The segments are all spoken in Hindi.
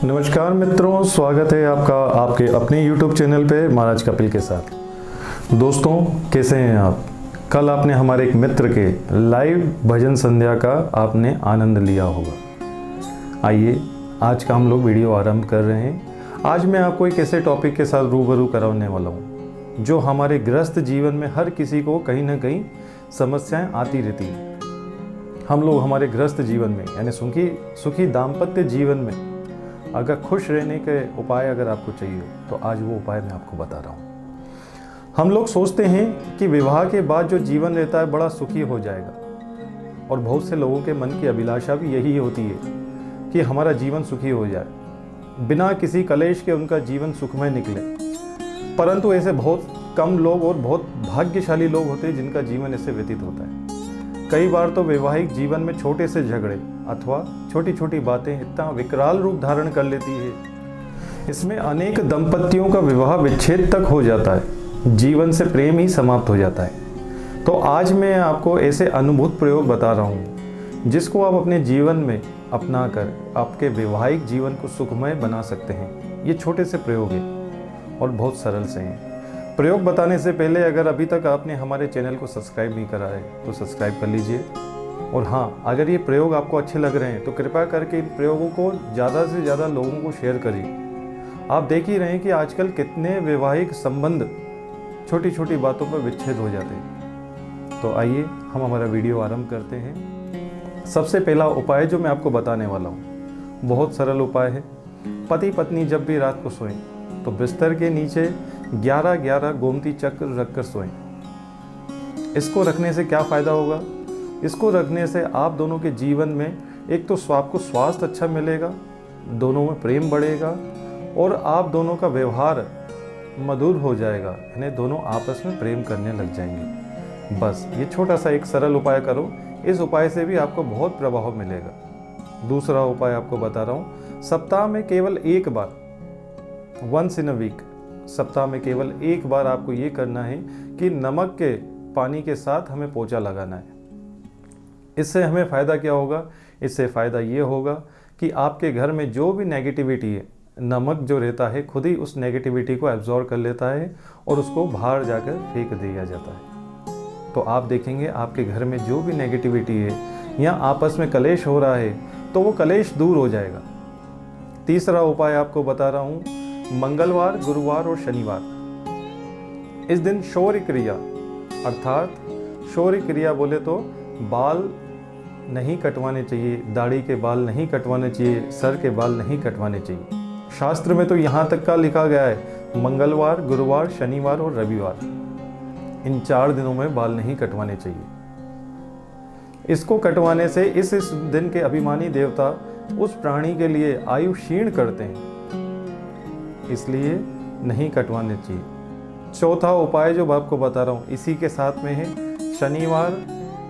नमस्कार मित्रों, स्वागत है आपका आपके अपने YouTube चैनल पे महाराज कपिल के साथ। दोस्तों, कैसे हैं आप? कल आपने हमारे एक मित्र के लाइव भजन संध्या का आपने आनंद लिया होगा। आइए आज का हम लोग वीडियो आरंभ कर रहे हैं। आज मैं आपको एक ऐसे टॉपिक के साथ रूबरू कराने वाला हूँ जो हमारे गृहस्थ जीवन में हर किसी को कहीं ना कहीं समस्याएं आती रहती हैं। हम लोग हमारे गृहस्थ जीवन में यानी सुखी दाम्पत्य जीवन में अगर खुश रहने के उपाय अगर आपको चाहिए तो आज वो उपाय मैं आपको बता रहा हूँ। हम लोग सोचते हैं कि विवाह के बाद जो जीवन रहता है बड़ा सुखी हो जाएगा, और बहुत से लोगों के मन की अभिलाषा भी यही होती है कि हमारा जीवन सुखी हो जाए, बिना किसी कलेश के उनका जीवन सुखमय निकले। परंतु ऐसे बहुत कम लोग और बहुत भाग्यशाली लोग होते हैं जिनका जीवन ऐसे व्यतीत होता है। कई बार तो वैवाहिक जीवन में छोटे से झगड़े अथवा छोटी छोटी बातें इतना विकराल रूप धारण कर लेती है, इसमें अनेक दंपतियों का विवाह विच्छेद तक हो जाता है, जीवन से प्रेम ही समाप्त हो जाता है। तो आज मैं आपको ऐसे अनुभूत प्रयोग बता रहा हूँ जिसको आप अपने जीवन में अपना कर आपके वैवाहिक जीवन को सुखमय बना सकते हैं। ये छोटे से प्रयोग हैं और बहुत सरल से हैं। प्रयोग बताने से पहले अगर अभी तक आपने हमारे चैनल को सब्सक्राइब नहीं करा है तो सब्सक्राइब कर लीजिए। और हाँ, अगर ये प्रयोग आपको अच्छे लग रहे हैं तो कृपया करके इन प्रयोगों को ज़्यादा से ज़्यादा लोगों को शेयर करिए। आप देख ही रहे हैं कि आजकल कितने वैवाहिक संबंध छोटी छोटी बातों पर विच्छेद हो जाते हैं। तो आइए हम हमारा वीडियो आरंभ करते हैं। सबसे पहला उपाय जो मैं आपको बताने वाला हूँ बहुत सरल उपाय है। पति पत्नी जब भी रात को सोएं तो बिस्तर के नीचे 11-11 गोमती चक्र रखकर सोएं। इसको रखने से क्या फ़ायदा होगा? इसको रखने से आप दोनों के जीवन में एक तो आपको स्वास्थ्य अच्छा मिलेगा, दोनों में प्रेम बढ़ेगा और आप दोनों का व्यवहार मधुर हो जाएगा, यानी दोनों आपस में प्रेम करने लग जाएंगे। बस ये छोटा सा एक सरल उपाय करो, इस उपाय से भी आपको बहुत प्रभाव मिलेगा। दूसरा उपाय आपको बता रहा हूँ, सप्ताह में केवल एक बार, वंस इन अ वीक, सप्ताह में केवल एक बार आपको ये करना है कि नमक के पानी के साथ हमें पोछा लगाना है। इससे हमें फ़ायदा क्या होगा? इससे फ़ायदा ये होगा कि आपके घर में जो भी नेगेटिविटी है, नमक जो रहता है खुद ही उस नेगेटिविटी को एब्जॉर्ब कर लेता है और उसको बाहर जाकर फेंक दिया जाता है। तो आप देखेंगे आपके घर में जो भी नेगेटिविटी है या आपस में कलेश हो रहा है तो वो कलेश दूर हो जाएगा। तीसरा उपाय आपको बता रहा हूँ, मंगलवार, गुरुवार और शनिवार, इस दिन शौर्य क्रिया, अर्थात शौर्य क्रिया बोले तो बाल नहीं कटवाने चाहिए, दाढ़ी के बाल नहीं कटवाने चाहिए, सर के बाल नहीं कटवाने चाहिए। शास्त्र में तो यहाँ तक का लिखा गया है मंगलवार, गुरुवार, शनिवार और रविवार, इन 4 दिनों में बाल नहीं कटवाने चाहिए। इसको कटवाने से इस दिन के अभिमानी देवता उस प्राणी के लिए आयु क्षीण करते हैं, इसलिए नहीं कटवाने चाहिए। चौथा उपाय जो मैं आपको बता रहा हूँ इसी के साथ में है, शनिवार,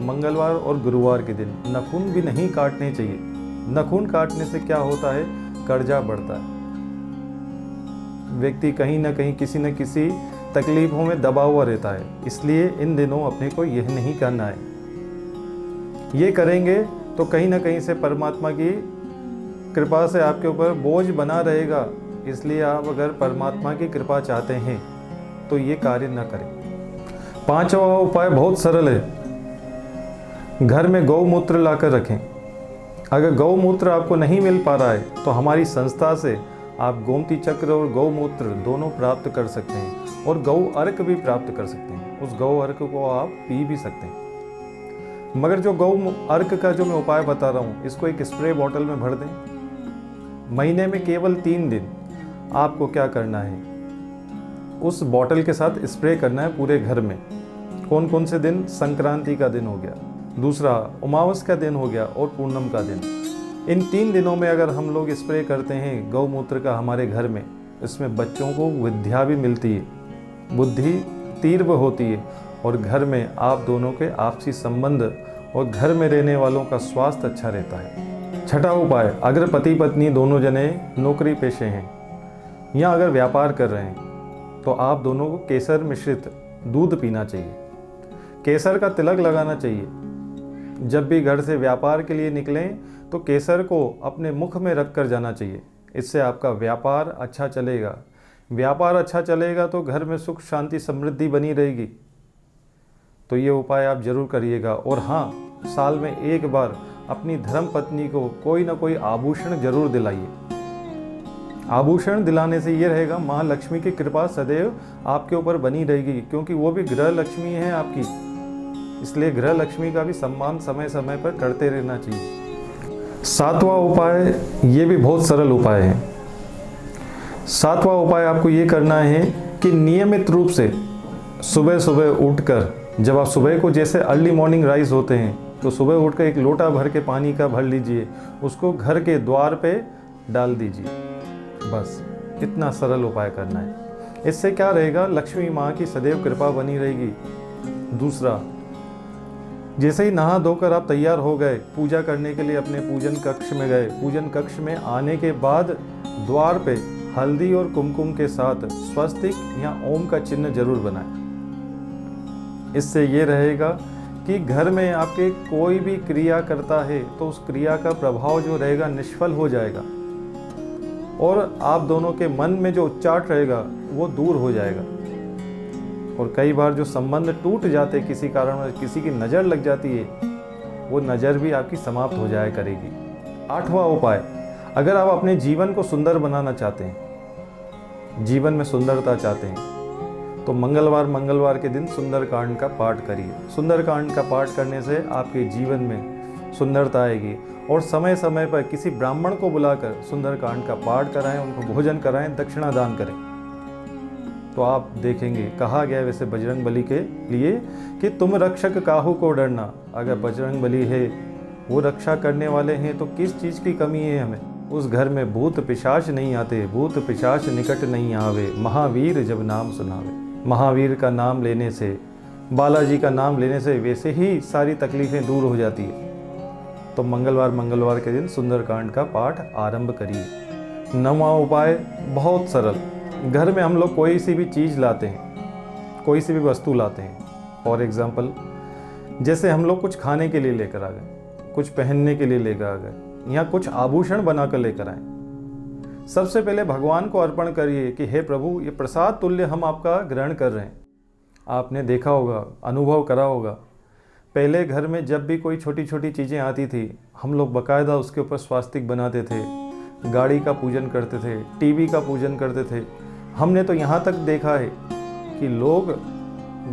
मंगलवार और गुरुवार के दिन नाखून भी नहीं काटने चाहिए। नाखून काटने से क्या होता है? कर्जा बढ़ता है, व्यक्ति कहीं ना कहीं किसी न किसी तकलीफों में दबा हुआ रहता है, इसलिए इन दिनों अपने को यह नहीं करना है। ये करेंगे तो कहीं ना कहीं से परमात्मा की कृपा से आपके ऊपर बोझ बना रहेगा, इसलिए आप अगर परमात्मा की कृपा चाहते हैं तो ये कार्य न करें। पांचवा उपाय बहुत सरल है, घर में गौमूत्र लाकर रखें। अगर गौमूत्र आपको नहीं मिल पा रहा है तो हमारी संस्था से आप गोमती चक्र और गौमूत्र दोनों प्राप्त कर सकते हैं और गौ अर्क भी प्राप्त कर सकते हैं। उस गौ अर्क को आप पी भी सकते हैं। मगर जो गौ अर्क का जो मैं उपाय बता रहा हूँ इसको एक स्प्रे बॉटल में भर दें। महीने में केवल 3 दिन आपको क्या करना है, उस बॉटल के साथ स्प्रे करना है पूरे घर में। कौन कौन से दिन? संक्रांति का दिन हो गया, दूसरा अमावस का दिन हो गया और पूर्णम का दिन। इन 3 दिनों में अगर हम लोग स्प्रे करते हैं गौमूत्र का हमारे घर में, इसमें बच्चों को विद्या भी मिलती है, बुद्धि तीव्र होती है और घर में आप दोनों के आपसी संबंध और घर में रहने वालों का स्वास्थ्य अच्छा रहता है। छठा उपाय, अगर पति पत्नी दोनों जने नौकरी पेशे हैं या अगर व्यापार कर रहे हैं तो आप दोनों को केसर मिश्रित दूध पीना चाहिए, केसर का तिलक लगाना चाहिए। जब भी घर से व्यापार के लिए निकलें तो केसर को अपने मुख में रख कर जाना चाहिए। इससे आपका व्यापार अच्छा चलेगा। व्यापार अच्छा चलेगा तो घर में सुख शांति समृद्धि बनी रहेगी। तो ये उपाय आप जरूर करिएगा। और हाँ, साल में एक बार अपनी धर्म पत्नी को कोई ना कोई आभूषण जरूर दिलाइए। आभूषण दिलाने से ये रहेगा, माँ लक्ष्मी की कृपा सदैव आपके ऊपर बनी रहेगी, क्योंकि वो भी गृह लक्ष्मी है आपकी। इसलिए गृह लक्ष्मी का भी सम्मान समय समय पर करते रहना चाहिए। सातवां उपाय, ये भी बहुत सरल उपाय है। सातवां उपाय आपको ये करना है कि नियमित रूप से सुबह सुबह उठकर, जब आप सुबह को जैसे अर्ली मॉर्निंग राइज होते हैं, तो सुबह उठकर एक लोटा भर के पानी का भर लीजिए, उसको घर के द्वार पे डाल दीजिए। बस इतना सरल उपाय करना है। इससे क्या रहेगा, लक्ष्मी माँ की सदैव कृपा बनी रहेगी। दूसरा, जैसे ही नहा धोकर आप तैयार हो गए, पूजा करने के लिए अपने पूजन कक्ष में गए, पूजन कक्ष में आने के बाद द्वार पे हल्दी और कुमकुम के साथ स्वस्तिक या ओम का चिन्ह जरूर बनाएं। इससे ये रहेगा कि घर में आपके कोई भी क्रिया करता है तो उस क्रिया का प्रभाव जो रहेगा निष्फल हो जाएगा, और आप दोनों के मन में जो उच्चाट रहेगा वो दूर हो जाएगा। और कई बार जो संबंध टूट जाते किसी कारण, किसी की नज़र लग जाती है, वो नज़र भी आपकी समाप्त हो जाया करेगी। आठवां उपाय, अगर आप अपने जीवन को सुंदर बनाना चाहते हैं, जीवन में सुंदरता चाहते हैं, तो मंगलवार के दिन सुंदरकांड का पाठ करिए। सुंदरकांड का पाठ करने से आपके जीवन में सुंदरता आएगी। और समय समय पर किसी ब्राह्मण को बुलाकर सुंदरकांड का पाठ कराएं, उनको भोजन कराएं, दक्षिणा दान करें, तो आप देखेंगे, कहा गया है वैसे बजरंग बली के लिए कि तुम रक्षक काहू को डरना। अगर बजरंग बली है, वो रक्षा करने वाले हैं, तो किस चीज़ की कमी है हमें। उस घर में भूत पिशाच नहीं आते, भूत पिशाच निकट नहीं आवे, महावीर जब नाम सुनावे। महावीर का नाम लेने से, बालाजी का नाम लेने से वैसे ही सारी तकलीफ़ें दूर हो जाती है। तो मंगलवार के दिन सुंदरकांड का पाठ आरंभ करिए। नौवां उपाय बहुत सरल, घर में हम लोग कोई सी भी चीज़ लाते हैं, कोई सी भी वस्तु लाते हैं, फॉर एग्जाम्पल जैसे हम लोग कुछ खाने के लिए लेकर आ गए, कुछ पहनने के लिए लेकर आ गए, या कुछ आभूषण बनाकर लेकर आए, सबसे पहले भगवान को अर्पण करिए कि हे प्रभु, ये प्रसाद तुल्य हम आपका ग्रहण कर रहे हैं। आपने देखा होगा, अनुभव करा होगा, पहले घर में जब भी कोई छोटी छोटी चीज़ें आती थी, हम लोग बाकायदा उसके ऊपर स्वास्तिक बनाते थे, गाड़ी का पूजन करते थे, टीवी का पूजन करते थे। हमने तो यहाँ तक देखा है कि लोग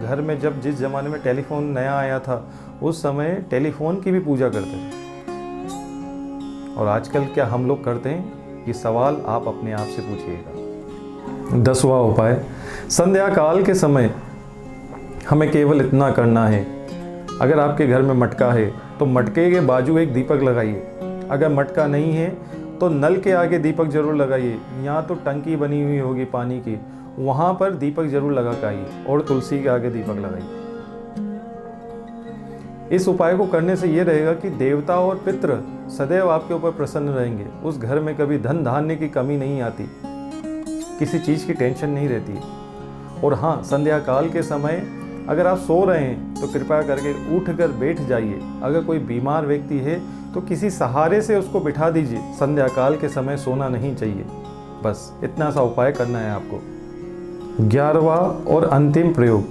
घर में जब जिस ज़माने में टेलीफोन नया आया था, उस समय टेलीफोन की भी पूजा करते थे। और आजकल क्या हम लोग करते हैं, ये सवाल आप अपने आप से पूछिएगा। 10वां उपाय, संध्या काल के समय हमें केवल इतना करना है, अगर आपके घर में मटका है तो मटके के बाजू एक दीपक लगाइए। अगर मटका नहीं है तो नल के आगे दीपक जरूर लगाइए, यहाँ तो टंकी बनी हुई होगी पानी की, वहाँ पर दीपक जरूर लगा के आइए, और तुलसी के आगे दीपक लगाइए। इस उपाय को करने से ये रहेगा कि देवता और पितृ सदैव आपके ऊपर प्रसन्न रहेंगे। उस घर में कभी धन धान्य की कमी नहीं आती, किसी चीज़ की टेंशन नहीं रहती। और हाँ, संध्या काल के समय अगर आप सो रहे हैं तो कृपया करके उठकर बैठ जाइए। अगर कोई बीमार व्यक्ति है तो किसी सहारे से उसको बिठा दीजिए। संध्या काल के समय सोना नहीं चाहिए। बस इतना सा उपाय करना है आपको। 11वां और अंतिम प्रयोग,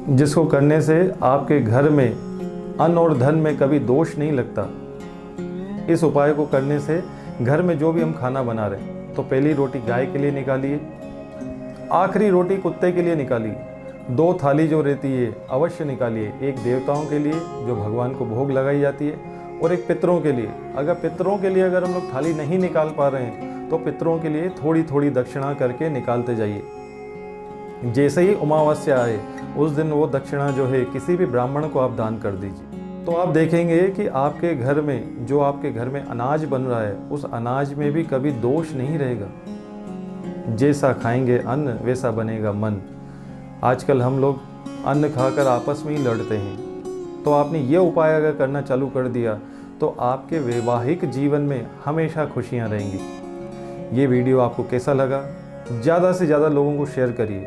जिसको करने से आपके घर में अन्न और धन में कभी दोष नहीं लगता। इस उपाय को करने से घर में जो भी हम खाना बना रहे हैं, तो पहली रोटी गाय के लिए निकालिए, आखिरी रोटी कुत्ते के लिए निकालिए, 2 थाली जो रहती है अवश्य निकालिए। एक देवताओं के लिए जो भगवान को भोग लगाई जाती है, और एक पितरों के लिए। अगर पितरों के लिए अगर हम लोग थाली नहीं निकाल पा रहे हैं तो पितरों के लिए थोड़ी थोड़ी दक्षिणा करके निकालते जाइए। जैसे ही अमावस्या आए उस दिन वो दक्षिणा जो है किसी भी ब्राह्मण को आप दान कर दीजिए। तो आप देखेंगे कि आपके घर में, जो आपके घर में अनाज बन रहा है, उस अनाज में भी कभी दोष नहीं रहेगा। जैसा खाएंगे अन्न वैसा बनेगा मन। आजकल हम लोग अन्न खाकर आपस में ही लड़ते हैं। तो आपने ये उपाय अगर करना चालू कर दिया तो आपके वैवाहिक जीवन में हमेशा खुशियां रहेंगी। ये वीडियो आपको कैसा लगा, ज़्यादा से ज़्यादा लोगों को शेयर करिए,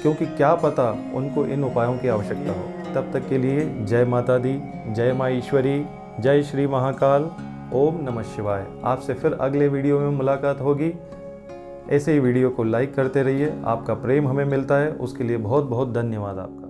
क्योंकि क्या पता उनको इन उपायों की आवश्यकता हो। तब तक के लिए जय माता दी, जय माँ ईश्वरी, जय श्री महाकाल, ओम नमः शिवाय। आपसे फिर अगले वीडियो में मुलाकात होगी। ऐसे ही वीडियो को लाइक करते रहिए, आपका प्रेम हमें मिलता है, उसके लिए बहुत बहुत धन्यवाद आपका।